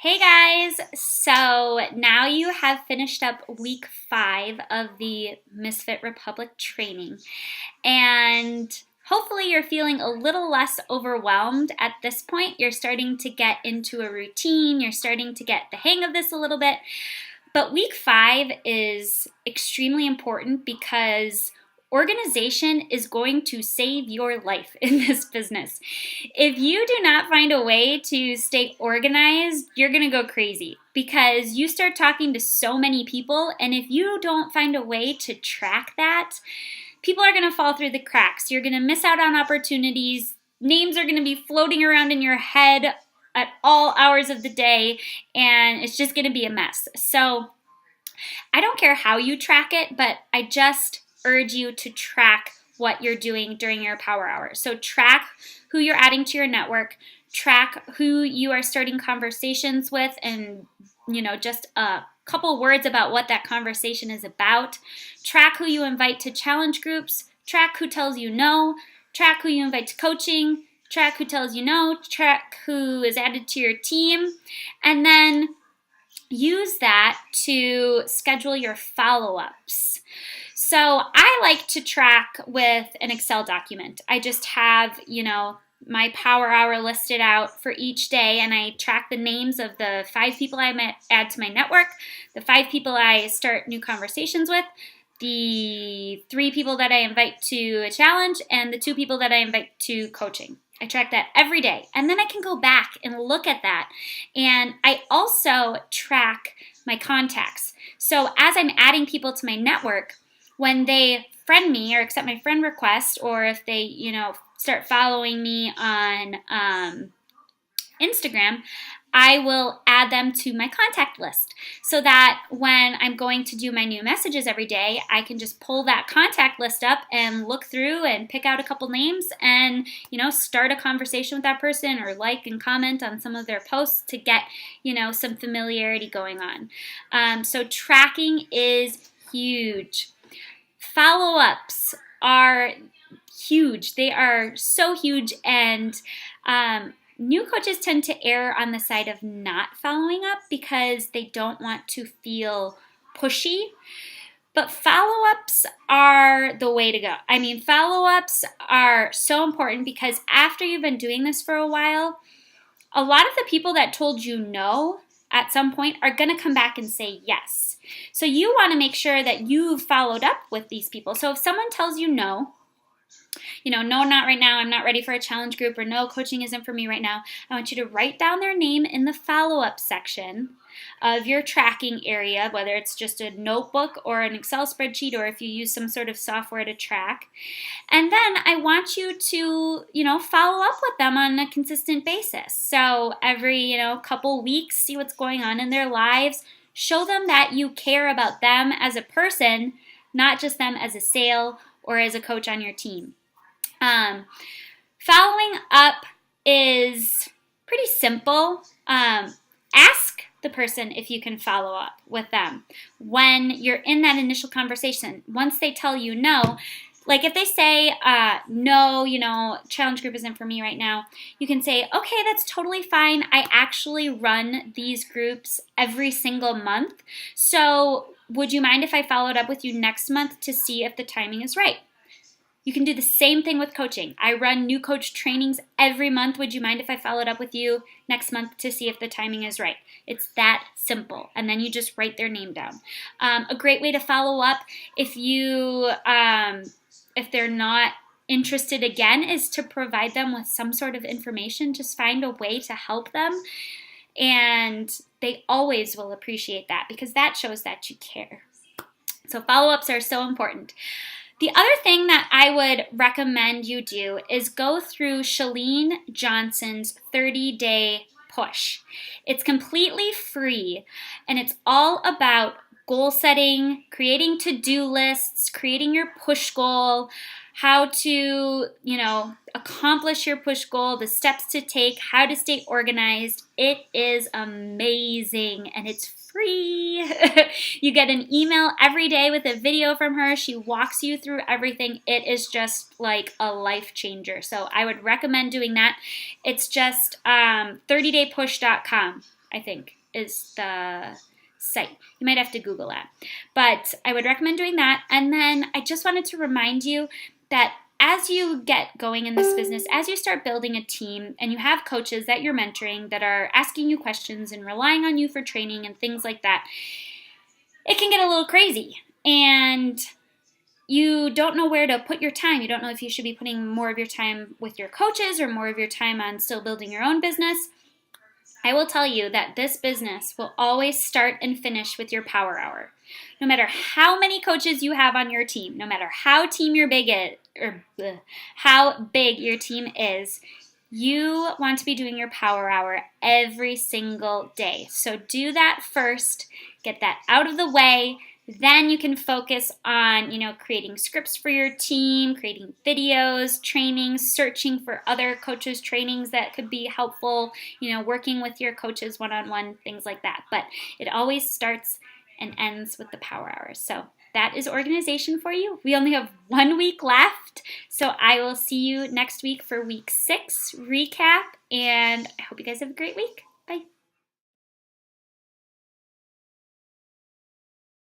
Hey guys! So now you have finished up week 5 of the Misfit Republic training, and hopefully you're feeling a little less overwhelmed at this point. You're starting to get into a routine, you're starting to get the hang of this a little bit. But week 5 is extremely important because organization is going to save your life in this business. If you do not find a way to stay organized, you're going to go crazy because you start talking to so many people, and if you don't find a way to track that, people are going to fall through the cracks. You're going to miss out on opportunities. Names are going to be floating around in your head at all hours of the day, and it's just going to be a mess. So I don't care how you track it, but I just urge you to track what you're doing during your power hour. So track who you're adding to your network, track who you are starting conversations with, and just a couple words about what that conversation is about. Track who you invite to challenge groups, track who tells you no, track who you invite to coaching, track who tells you no, track who is added to your team, and then use that to schedule your follow-ups. So I like to track with an Excel document. I just have, my power hour listed out for each day, and I track the names of the 5 people I add to my network, the 5 people I start new conversations with, the 3 people that I invite to a challenge, and the 2 people that I invite to coaching. I track that every day, and then I can go back and look at that. And I also track my contacts. So as I'm adding people to my network, when they friend me or accept my friend request, or if they, start following me on Instagram, I will add them to my contact list so that when I'm going to do my new messages every day, I can just pull that contact list up and look through and pick out a couple names and, start a conversation with that person or like and comment on some of their posts to get, some familiarity going on. So tracking is huge. Follow-ups are huge. They are so huge, and new coaches tend to err on the side of not following up because they don't want to feel pushy. But follow-ups are the way to go. I mean, follow-ups are so important because after you've been doing this for a while, a lot of the people that told you no at some point are going to come back and say yes. So you want to make sure that you've followed up with these people. So if someone tells you no, no, not right now, I'm not ready for a challenge group, or no, coaching isn't for me right now, I want you to write down their name in the follow-up section of your tracking area, whether it's just a notebook or an Excel spreadsheet, or if you use some sort of software to track. And then I want you to, follow up with them on a consistent basis. So every, couple weeks, see what's going on in their lives. Show them that you care about them as a person, not just them as a sale or as a coach on your team. Following up is pretty simple. Ask the person if you can follow up with them when you're in that initial conversation. Once they tell you no, like if they say, no, challenge group isn't for me right now, you can say, okay, that's totally fine. I actually run these groups every single month. So would you mind if I followed up with you next month to see if the timing is right? You can do the same thing with coaching. I run new coach trainings every month. Would you mind if I followed up with you next month to see if the timing is right? It's that simple. And then you just write their name down. A great way to follow up if they're not interested again is to provide them with some sort of information. Just find a way to help them. And they always will appreciate that because that shows that you care. So follow-ups are so important. The other thing that I would recommend you do is go through Chalene Johnson's 30-day push. It's completely free, and it's all about goal setting, creating to-do lists, creating your push goal, how to, accomplish your push goal, the steps to take, how to stay organized. It is amazing, and it's free. You get an email every day with a video from her. She walks you through everything. It is just like a life changer. So I would recommend doing that. It's just 30daypush.com. I think, is the site. You might have to Google that. But I would recommend doing that. And then I just wanted to remind you that as you get going in this business, as you start building a team and you have coaches that you're mentoring that are asking you questions and relying on you for training and things like that, it can get a little crazy. And you don't know where to put your time. You don't know if you should be putting more of your time with your coaches or more of your time on still building your own business. I will tell you that this business will always start and finish with your power hour. No matter how many coaches you have on your team, no matter how how big your team is, you want to be doing your power hour every single day. So do that first, get that out of the way. Then you can focus on, creating scripts for your team, creating videos, trainings, searching for other coaches' trainings that could be helpful, working with your coaches one-on-one, things like that. But it always starts and ends with the power hours. So that is organization for you. We only have 1 week left. So I will see you next week for week 6 recap. And I hope you guys have a great week. Bye.